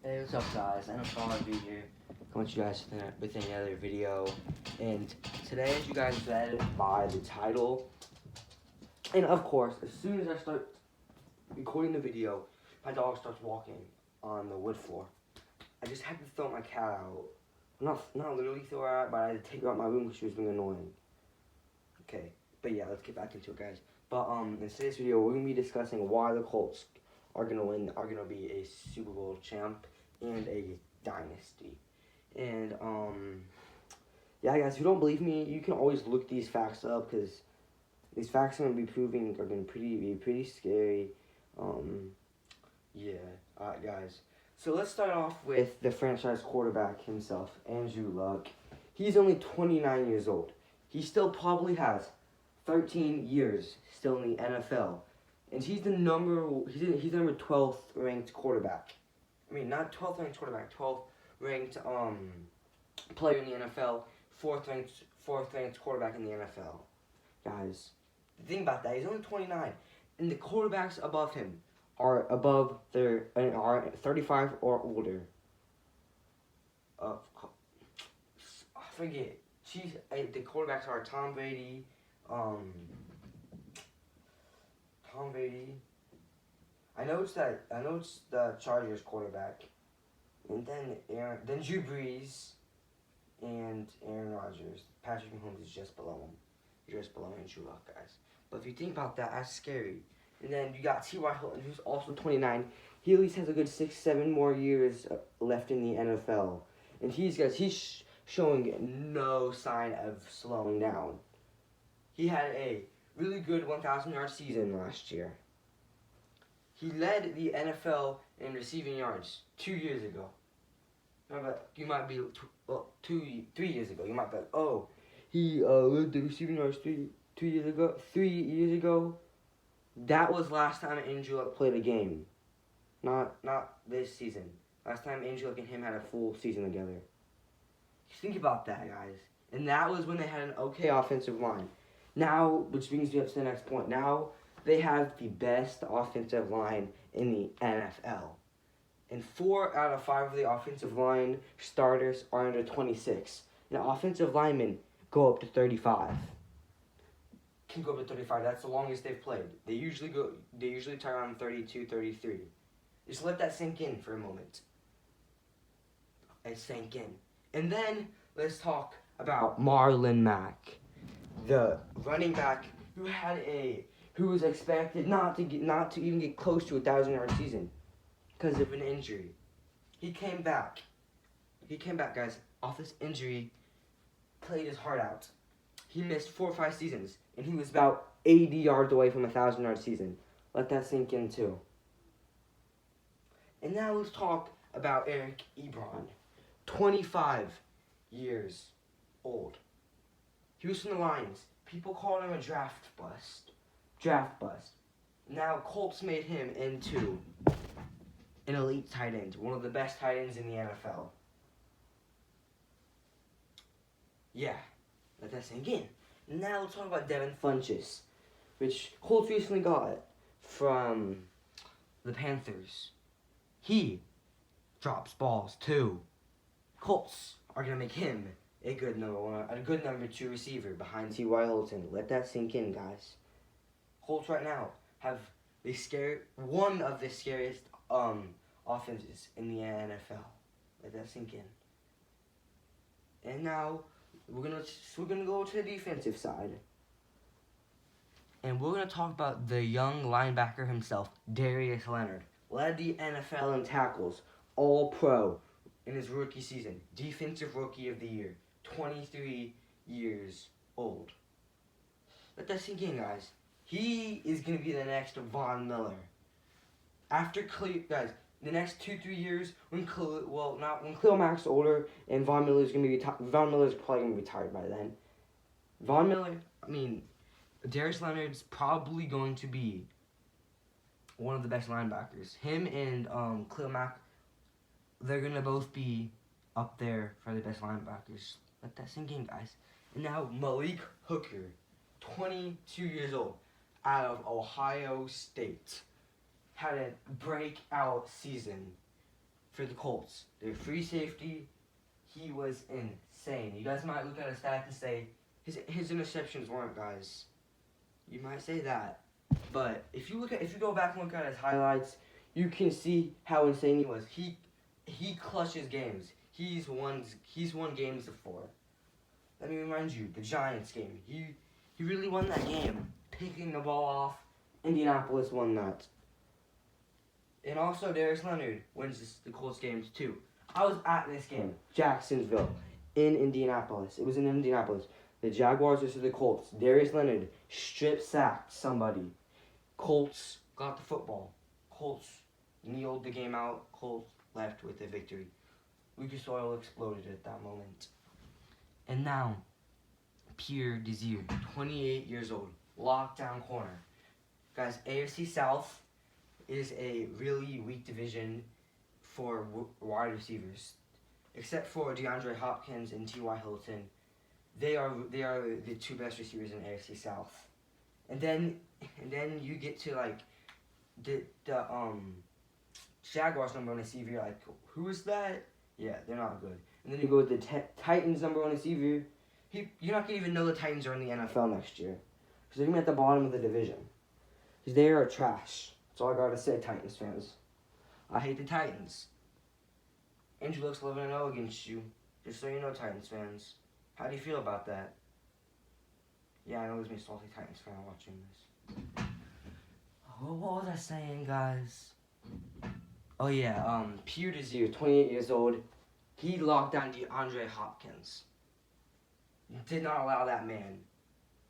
Hey, what's up, guys? I know Sean will be here. Coming to you guys with another video. And today, as you guys read by the title, and of course, as soon as I start recording the video, my dog starts walking on the wood floor. I just had to throw my cat out. Not literally throw her out, but I had to take her out of my room because she was being annoying. Okay, but yeah, let's get back into it, guys. But in today's video, we're gonna be discussing why the Colts are gonna be a Super Bowl champ and a dynasty. And yeah, guys, if you don't believe me, you can always look these facts up because these facts are gonna be be pretty scary. Yeah, alright, guys. So let's start off with the franchise quarterback himself, Andrew Luck. He's only 29 years old. He still probably has 13 years still in the NFL. And he's the number 12th ranked quarterback. I mean, not 12th ranked quarterback, 12th ranked player in the NFL, fourth ranked quarterback in the NFL. Guys, the thing about that, he's only 29, and the quarterbacks above him are 35 or older. I forget. The quarterbacks are Tom Brady. I know it's the Chargers quarterback, and then Drew Brees, and Aaron Rodgers. Patrick Mahomes is just below him. Just below Andrew Luck, guys. But if you think about that, that's scary. And then you got T.Y. Hilton, who's also 29. He at least has a good 6-7 more years left in the NFL, and he's showing no sign of slowing down. He had a really good 1,000-yard season last year. He led the NFL in receiving yards 2 years ago. You might be 3 years ago. You might be like, oh, he led the receiving yards 3 years ago. 3 years ago. That was last time Andrew Luck played a game. Not this season. Last time Andrew Luck and him had a full season together. Think about that, guys. And that was when they had an okay offensive line. Now, which brings me up to the next point. Now, they have the best offensive line in the NFL. And 4 out of 5 of the offensive line starters are under 26. And offensive linemen go up to 35. Can go up to 35. That's the longest they've played. They usually tie around 32, 33. Just let that sink in for a moment. It sank in. And then let's talk about Marlon Mack, the running back who was expected not to even get close to a 1,000-yard season because of an injury. He came back. Guys, off this injury, played his heart out. He missed 4 or 5 seasons, and he was about 80 yards away from a 1,000-yard season. Let that sink in too. And now let's talk about Eric Ebron, 25 years old. He was from the Lions. People called him a draft bust. Now Colts made him into an elite tight end, one of the best tight ends in the NFL. Yeah, let that sink in. Now let's talk about Devin Funchess, which Colts recently got from the Panthers. He drops balls too. Colts are gonna make him a good number 2 receiver behind T.Y. Hilton. Let that sink in, guys. Colts right now have one of the scariest offenses in the NFL. Let that sink in. And now we're gonna go to the defensive side, and we're gonna talk about the young linebacker himself, Darius Leonard. Led the NFL in tackles, All Pro in his rookie season, Defensive Rookie of the Year, 23 years old. Let that sink in, guys. He is going to be the next Von Miller. The next 2-3 years, when Khalil Mack's older and Von Miller's probably going to be retired by then. Darius Leonard's probably going to be one of the best linebackers. Him and Khalil Mack, they're going to both be up there for the best linebackers. Let that sink in, guys. And now Malik Hooker, 22 years old, out of Ohio State, had a breakout season. for the Colts. Their free safety, he was insane. You guys might look at his stats and say, his interceptions weren't, guys. You might say that. But if you go back and look at his highlights, you can see how insane he was. He clutches games. He's won games before. Let me remind you, the Giants game. He really won that game. Picking the ball off. Indianapolis won that. And also Darius Leonard wins the Colts games too. I was at this game, Jacksonville, in Indianapolis. It was in Indianapolis. The Jaguars versus the Colts. Darius Leonard strip sacked somebody. Colts got the football. Colts kneeled the game out. Colts left with the victory. Lucas Oil exploded at that moment. And now, Pierre Desir, 28 years old, lockdown corner. Guys, AFC South is a really weak division for wide receivers. Except for DeAndre Hopkins and T.Y. Hilton. They are the two best receivers in AFC South. And then you get to like the Jaguars number one receiver. You're like, who is that? Yeah, they're not good. And then you go with the Titans number one receiver. You're not gonna even know the Titans are in the NFL next year, because they're gonna be at the bottom of the division. Because they are trash. That's all I gotta say, Titans fans. I hate the Titans. Andrew looks 11-0 against you. Just so you know, Titans fans. How do you feel about that? Yeah, I know there's me a salty Titans fan watching this. What was I saying, guys? Oh yeah, Pierre Desir, 28 years old. He locked down DeAndre Hopkins. Did not allow that man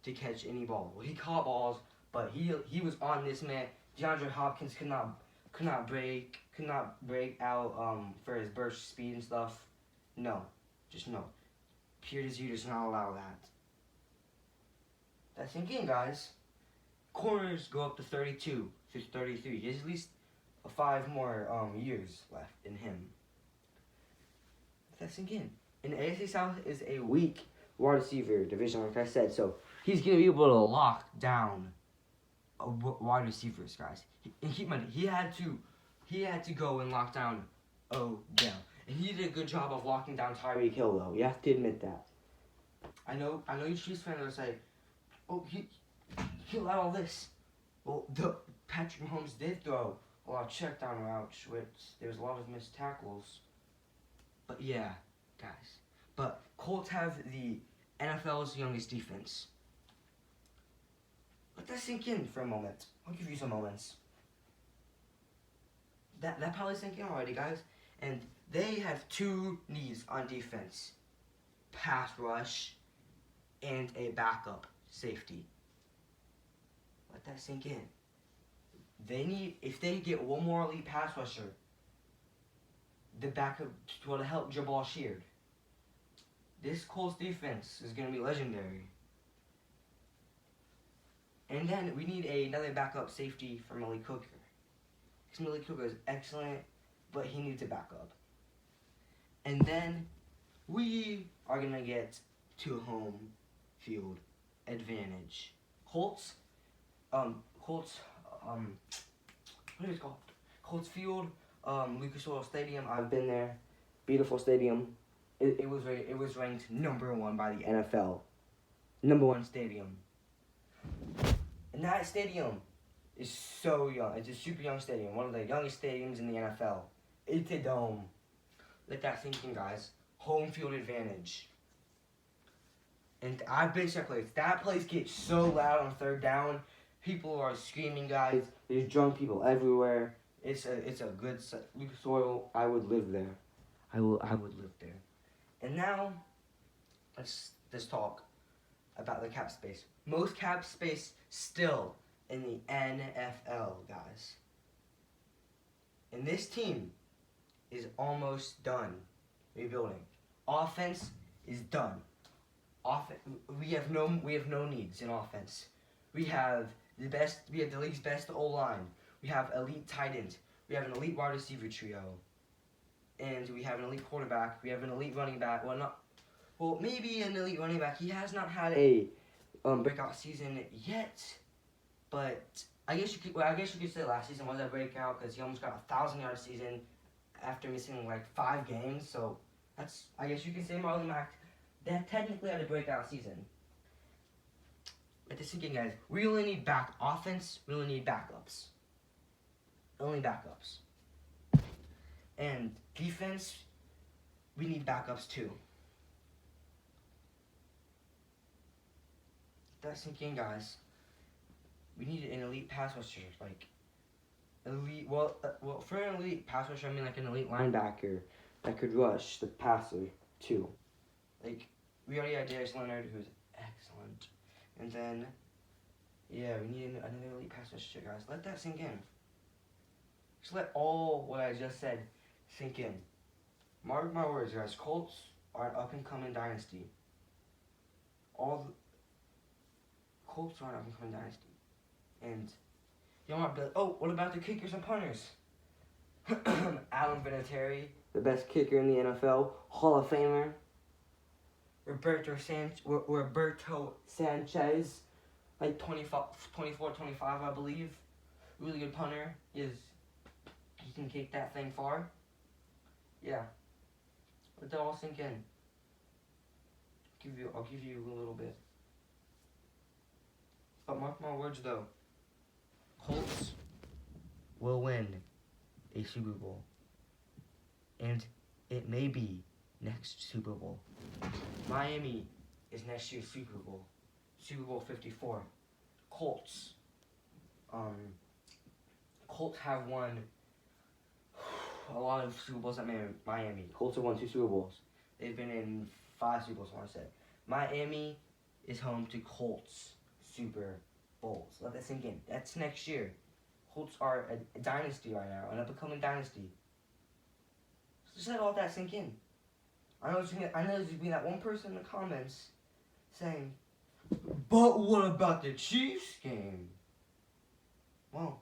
to catch any ball. Well, he caught balls, but he was on this man. DeAndre Hopkins could not break out for his burst speed and stuff. No, just no. Pierre Desir does not allow that. That's thinking, guys. Corners go up to 32 to 33. He has at least 5 more years left in him. That's thinking. And AFC South is a weak wide receiver division, like I said. So he's gonna be able to lock down wide receivers, guys. And keep in mind, he had to go and lock down Odell. And he did a good job of locking down Tyreek Hill, though. You have to admit that. I know you Chiefs fans are say, oh, he allowed all this. Well, Patrick Mahomes did throw a lot of check down routes, which there was a lot of missed tackles. But yeah, guys. But Colts have the NFL's youngest defense. Let that sink in for a moment. I'll give you some moments. That probably sank in already, guys. And they have 2 needs on defense. Pass rush and a backup safety. Let that sink in. If they get one more elite pass rusher, the backup to help Jabal Sheard. This Colts defense is going to be legendary. And then we need another backup safety for Malik Hooker. Because Malik Hooker is excellent, but he needs a backup. And then we are going to get to home field advantage. Colts, what is it called? Colts Field, Lucas Oil Stadium. I've been there. Beautiful stadium. It was ranked number 1 by the NFL. Number 1 stadium. And that stadium is so young. It's a super young stadium. One of the youngest stadiums in the NFL. It's a dome. Let that sink in, guys. Home field advantage. And I've been to that place. That place gets so loud on 3rd down. People are screaming, guys. There's drunk people everywhere. It's a good Lucas Oil. I would live there. I would live there. And now, let's talk about the cap space. Most cap space still in the NFL, guys. And this team is almost done rebuilding. Offense is done. We have no needs in offense. We have the league's best O-line. We have elite tight ends. We have an elite wide receiver trio. And we have an elite quarterback. We have an elite running back. Well, maybe an elite running back. He has not had a breakout season yet. But I guess you could say last season was a breakout because he almost got a 1,000-yard season after missing like 5 games. So that's, I guess you can say Marlon Mack, that technically had a breakout season. But this again, guys, we only need offense. We only need backups. Only backups. And defense, we need backups too. That's again, guys. We need an elite pass rusher, like elite. Well, for an elite pass rusher, I mean like an elite linebacker that could rush the passer too. Like we already had Darius Leonard, who's excellent, and then yeah, we need another elite pass rusher, guys. Let that sink in. Just let all what I just said sink in. Mark my words, guys. Colts are an up and coming dynasty. Colts are an up and coming dynasty. And you might be like, oh, what about the kickers and punters? Alan Vinatieri, the best kicker in the NFL, Hall of Famer. Roberto Sanchez, like 24, 25, I believe. Really good punter. He can kick that thing far. Yeah. Let that all sink in. I'll give you a little bit. But mark my words though. Colts will win a Super Bowl. And it may be next Super Bowl. Miami is next year's Super Bowl. Super Bowl 54. Colts. Colts have won a lot of Super Bowls at Miami. Colts have won 2 Super Bowls. They've been in 5 Super Bowls, I want to say. Miami is home to Colts Super Bowls. Let that sink in. That's next year. Colts are a dynasty right now, an up-and-coming dynasty. Just let all that sink in. I know there's going to be that one person in the comments saying, but what about the Chiefs game? Well,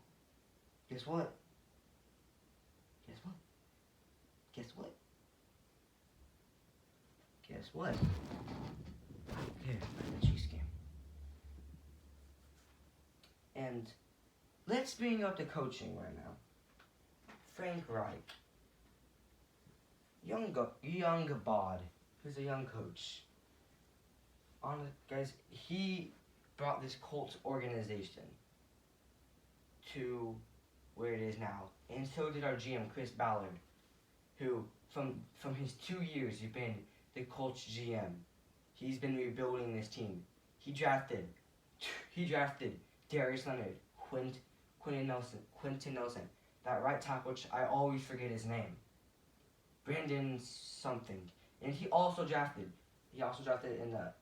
guess what? Guess what? Guess what? Guess what? I don't care about the Chiefs game. And let's bring up the coaching right now. Frank Reich. Young bod. Who's a young coach. Guys, he brought this Colts organization to where it is now. And so did our GM, Chris Ballard, who, from his 2 years, he's been the Colts GM. He's been rebuilding this team. He drafted Darius Leonard, Quentin Nelson, that right tackle, which I always forget his name, Brandon something, and he also drafted in the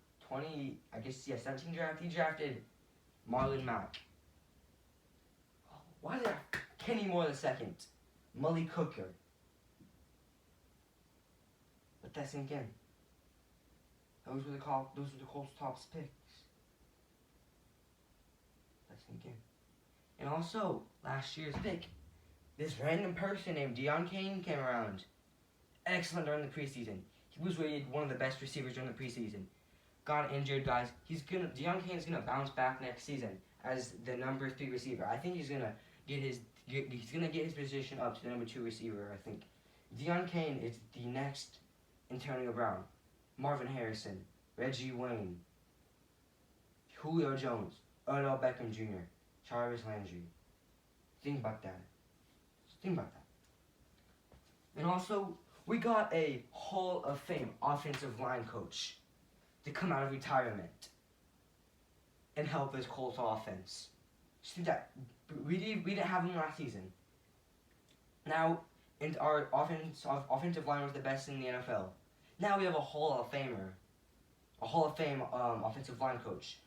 17 draft. He drafted Marlon Mack. Why did I Kenny Moore II, Mully Cooker? Let that sink in. Those were the Colts' top picks. Let that sink in. And also, last year's pick, this random person named Deion Kane came around. Excellent during the preseason. He was rated one of the best receivers during the preseason. Got injured, guys. Deion Kane's gonna bounce back next season as the number 3 receiver. I think he's gonna get his position up to the number 2 receiver. I think Deion Kane is the next Antonio Brown, Marvin Harrison, Reggie Wayne, Julio Jones, Odell Beckham Jr., Jarvis Landry. Think about that. Think about that. And also, we got a Hall of Fame offensive line coach to come out of retirement and help this Colts offense. See that? We didn't have him last season. Now, and our offensive line was the best in the NFL. Now we have a Hall of Fame offensive line coach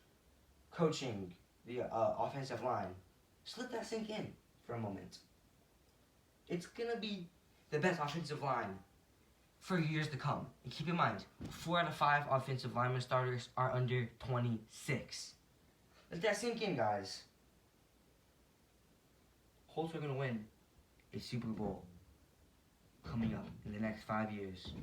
coaching the offensive line. Just let that sink in for a moment. It's gonna be the best offensive line for years to come. And keep in mind, 4 out of 5 offensive lineman starters are under 26. Let that sink in, guys. Colts are gonna win a Super Bowl coming up in the next 5 years.